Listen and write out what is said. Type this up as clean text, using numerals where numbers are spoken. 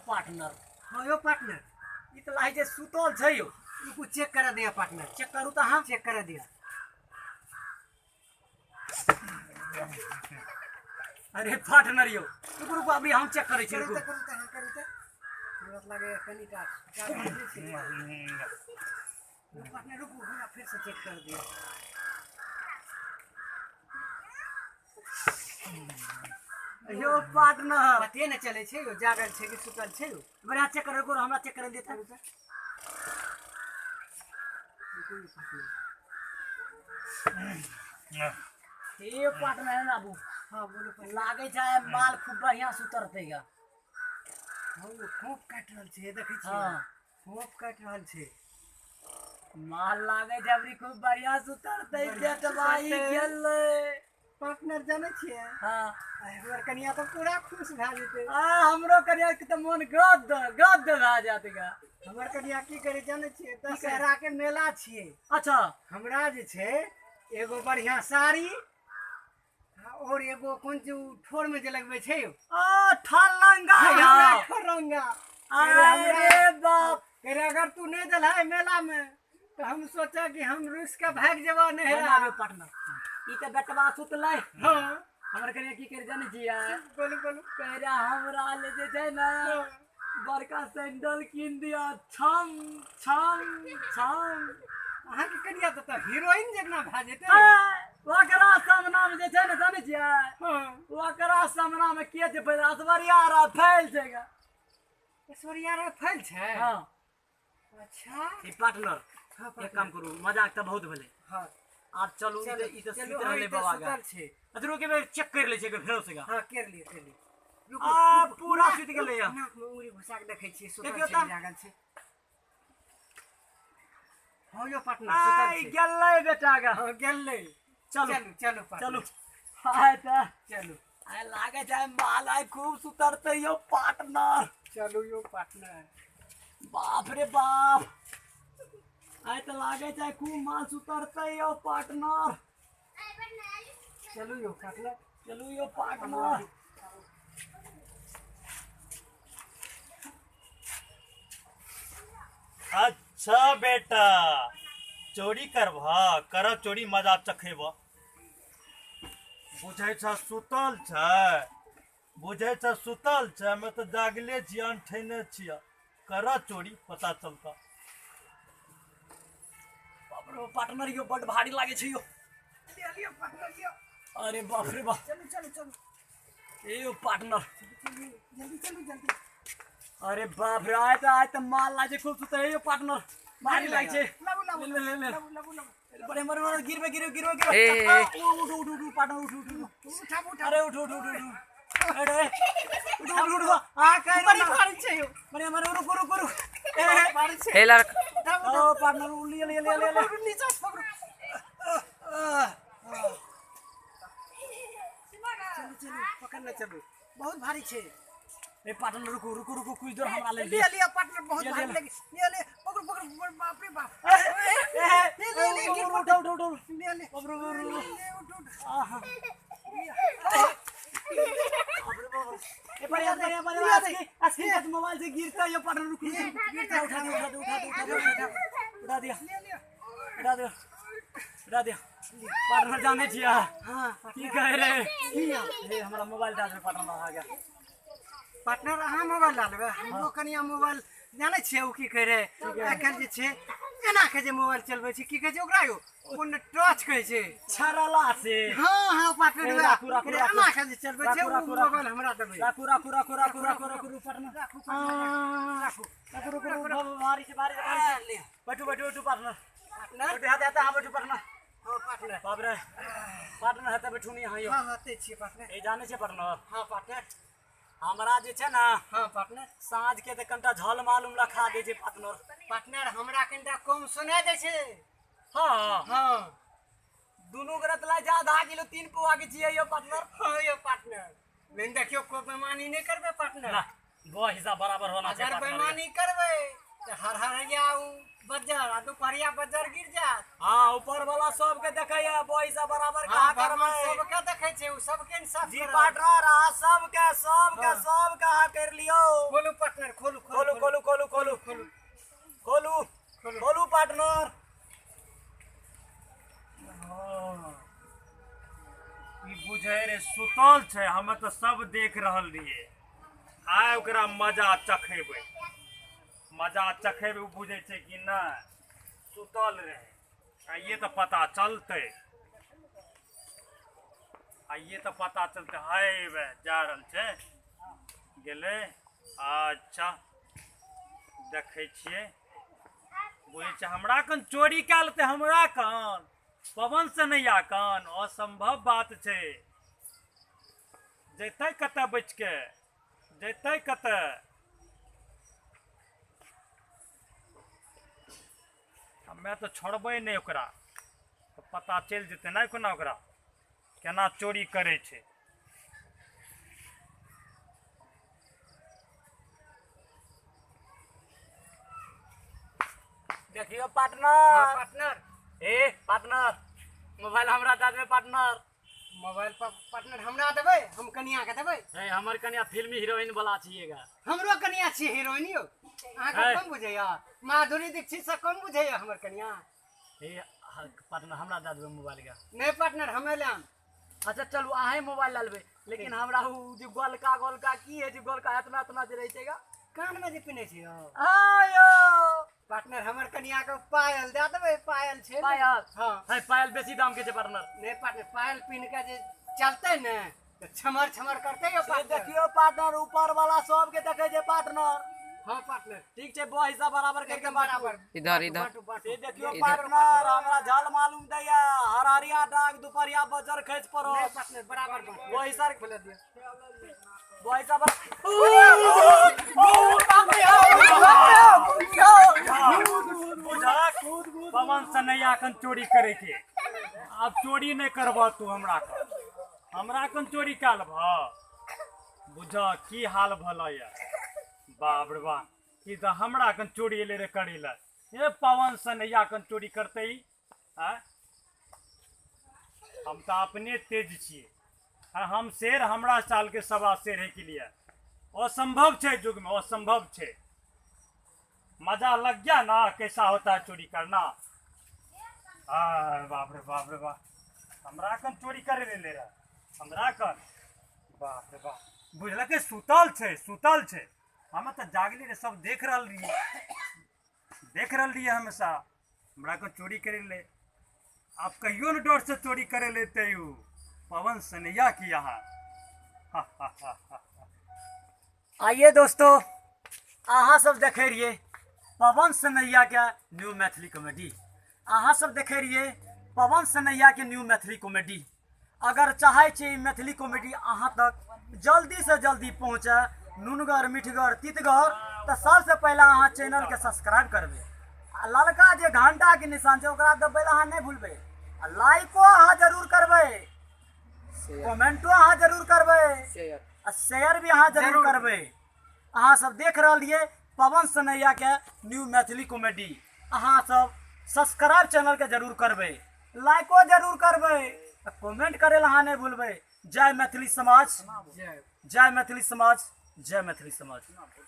Partner हाँ यो partner ई त लागे जे सुतल छै यो इनको चेक करा दिया पार्टनर चेक करू त हम चेक करा दिया अरे पार्टनर यो रुकू रुकू अभी हम चेक करै छी रुकू करू त हाँ करू त हमरा लागे कनिटा पार्टनर रुकू हमरा फिर से चेक कर दिया यो पार्टनर पते न चले छै यो जागल छै कि सुतल छै यो बढ़िया चेक कर रुकू हमरा चेक कर देता ये पार्टनर है ना अबू हाँ बोलो लागे छै माल खूब बढ़िया सुतरते गा हाँ यो खोप काट रहल छै देखै छी हाँ खोप काट रहल छै माल लागे जबरी खूब बढ़िया सुतरते जेत भाई गेलै पार्टनर जाने छियै हां हमर कनिया तो पूरा खुश भए जेतै हमरो कनिया के त मन गद भए जात गा हमर कनिया की करे जाने छियै दशहरा के मेला छियै अच्छा हमरा जे छै एगो बढ़िया साड़ी और एगो कोन जो ठोर में जे लगबै छै यो ठलंगा ठोरंगा अरे बाप अरे अगर तू नहीं दल है मेला में तो हम सोचा कि हम रुस के भाग जेबा नहीं हेरा पार्टनर ई त बेटवा सुतलै हां हमर कनिया की करे जाने छियै बोलू बोलू कहरा हमरा ले जे छै ना बड़का सैंडल कीन दिया छम छम छम अहाँ के कनिया तो हीरोइन जगना भा जेतै ओकरा सामना में जे छै ना जाने छियै हां ओकरा सामना में के छै पहले असवरिया रा फैल छै गा ऐश्वर्या रे फैल छै हां अच्छा ई पार्टनर एक काम करू मजाक त बहुत भेलै हां आज चलू ई त सीत रहले बाबा गा छै अदरो के बेर चेक कर ले छै फेर से गा हां कर लिए पूरा सीत गेलै या नाक में उंगली घुसा के देखै छी सुतल देखियो छै त। जागल छै हो यो पार्टनर सुतल आई छै गेलै बेटा गा हां गेलै चलू चलू चलू चलू पार्टनर हाय त चलू आई लागे छै माल आई खूब सुतरते यो पार्टनर चलू यो पार्टनर बाप रे बाप आई त लागे छै खूब माल सुतरते यो पार्टनर चलू यो पार्टनर चलू यो पार्टनर अच्छा बेटा चोरी करबा करब चोरी मजा चखेब बुझे छ सुतल छै बुझे छ सुतल छै मैं तो जागले छी अनठेने छिया कर चोरी पता चलता बाप रे पार्टनर यो बड़ भारी लागे छै यो ले लियो पार्टनर यो अरे बाप रे बाप चलू चलू चलू ए यो पार्टनर जल्दी चलू जल्दी अरे बाप रे आय त माल लागे खूब सुते यो पार्टनर भारी लागे छै लाबू लाबू ले ले ले लाबू लाबू लाबू बड़े मरे गिरबे गिरबे उठ पार्टनर उठ उठा उठा अरे उठ अरे उठ आ कह बड़ी भारी छै यो बड़े मरे रुक भारी छै हेला ओ पार्टनर ले नीचे पकड़ो चलो चलो पकड़ना चलो बहुत भारी छै ए पार्टनर रुको कुछ देर हमरा ले ले लिया पार्टनर बहुत भारी लगे ले पकड़ पकड़ बाप रे बाप उठ ले ले बाप रे उठ आहा ए बढ़िया आस्की का मोबाइल से गिरता ये पार्टनर रुक उठा दिया पार्टनर जाने छिया हां की कह रे ये हमारा मोबाइल डाल पार्टनर आ गया पार्टनर अहाँ मोबाइल डालबे हमरो कनिया मोबाइल जाने छियै ओ की कह रे आखिर जे छै एना के जे मोबाइल चलबै छी की कहै छै ओकरा यो कोन टच कहै छै छरला से हां पार्टनर राखू एना के जे चलबै छै ओ मोबाइल हमरा देबै राखू पार्टनर राखू भारी से बैठो पार्टनर बैठो हाथ हां बैठो पार्टनर हां पार्टनर बाप रे पार्टनर हाथ बैठू नहीं हां हां हते छियै पार्टनर ए जाने छै पार्टनर हां पार्टनर हमरा जे छै ना हां पार्टनर साँझ के त कंटा झल मालूम रखा दे छै पार्टनर हमरा कनिटा कम सुना दे छै हां हां दोनों गरत ला जा आधा किलो 3 पौआ के छियै यो पार्टनर हां यो पार्टनर लेकिन देखियो कोई बेईमानी नहीं करबे पार्टनर ना वो हिसाब बराबर होना चाहिए अगर पार्टनर बेईमानी करबे तो हर हर जाऊ बज्जर आ दुपहरिया बज्जर गिर जात। हाँ ऊपर वाला सबके देखैया बोई से बराबर कहा हाँ करबै भगवान सबके देखै छै, उ सबके इंसाफ जी करत। पार्टनर आ सबके सबके सब कहा कर लियो। खोलू पार्टनर, खोलू खोलू खोलू खोलू खोलू खोलू। खोलू खोलू पार्टनर। ई बुझे रे सुतल छै, हमे तो सब देख रहल रहिए। आइ ओकरा मजा चखेबै, मजा चखेबै। उ बुझे छै कि नहीं सुतल रहे, आइए तो पता चलते, आइए तो पता चलते। हाय बे जा रहल छै, गेले। अच्छा देखे छियै, बुझे छै हमरा कन चोरी कए लेतै, हमरा कन पवन से नहीं आकन, असंभव बात छै। जैते कतऽ बच के, जैते कतऽ? हमे तो छोड़बै नहीं ओकरा, तो पता चल जेतै नहीं कोना ओकरा केना चोरी करे छै। देखियो हाँ पार्टनर, पार्टनर, ए पार्टनर मोबाइल हमरा दे देबै पार्टनर। मोबाइल पर पार्टनर हमरा देबै, हम कनिया के देबै। ए हमर कनिया फिल्मी हीरोइन वाला छिएगा। हमरो कनिया छी हीरोइन यौ, अहाँ के है। कम बुझैया? माधुरी दीक्षित से कम बुझैया हमर कनिया? ए पार्टनर हमरा दे देबै मोबाइल के। नहीं पार्टनर, हमें लेम। अच्छा चलू अहें मोबाइल ले लेबै, लेकिन हमरा उ जे गोलका गोलका की है जे गोलका इतना इतना जे रहै छैगा कान में जे पिन्है छी यौ आयो पार्टनर, हमर कनिया के पायल दे देबै। पायल छै ने? पायल। हाँ है पायल बेसी दाम के छै पार्टनर। नहीं पार्टनर, पायल पिन्ह के जे चलते ने तो छमर छमर करते यो से पार्टनर। देखियो पार्टनर ऊपर वाला सबके देखे छै पार्टनर। हाँ पार्टनर, ठीक छै बो हिस्सा बराबर करके एकदम बांटू। बराबर। इधर इधर बांटू, बांटू। से देखियो इधर। पार्टनर हमरा झाल मालूम दैया, हरारिया डाक दुपहरिया बजर खैस पड़ो। नहीं पार्टनर, बराबर बांटू। वो हिस्सा खोले दियो। वो हिस्सा पर बुझा पवन से नहीं आकन चोरी करे के। अब चोरी नहीं करबा तू हमरा कन, हमरा कन चोरी काल भा बुझा की हाल भला या। बाप रे बाप, ई तो हमरा कन चोरी ले रे करे ला। ये पवन से नहीं आकन चोरी करते ही हैं? हम तो अपने तेज छिए, हम शेर, हमरा साल के सवा शेर है के लिए असंभव छे युग में, असंभव छे। मजा लग गया ना कैसा होता है चोरी करना। बाप रे बाप रे बाप, हमरा कन चोरी करे ले रहा, हमरा कन। बाप रे बाप, बुझल के सुतल छे, सुतल छे। हम तो जागली रे, सब देख रहल रहिए, देख रहल रहिए हमेशा। हमरा कन चोरी करे ले, आप कहियो न डर से चोरी करे लेते यू पवन सनैया की यहाँ। आइए दोस्तों, अहाँ सब देखे रहिए पवन सनैया के न्यू मैथिली कॉमेडी। अहाँ सब देखे रहिए पवन सनैया के न्यू मैथिली कॉमेडी। अगर चाहे छी मैथिली कॉमेडी अहाँ तक जल्दी से जल्दी पहुँचे, नुनगर मीठगर तीतगर, तो सबसे पहले अहाँ चैनल के सब्सक्राइब करबे। आ ललका जे घंटा के निशान छै ओकरा दबे अहाँ नहीं भूलबे। आ लाइको अहाँ जरूर करबे, कमेंटो अहाँ जरूर करबे, शेयर आ शेयर भी अहाँ जरूर करबे। अहाँ सब देख रहिए पवन सनैया के न्यू मैथिली कॉमेडी। अहाँ सब सब्सक्राइब चैनल के जरूर करबे, लाइको जरूर करबे, कमेंट करे ला अहाँ नहीं भूलबे। जय मैथिली समाज, जय। जय मैथिली समाज, जय मैथिली समाज।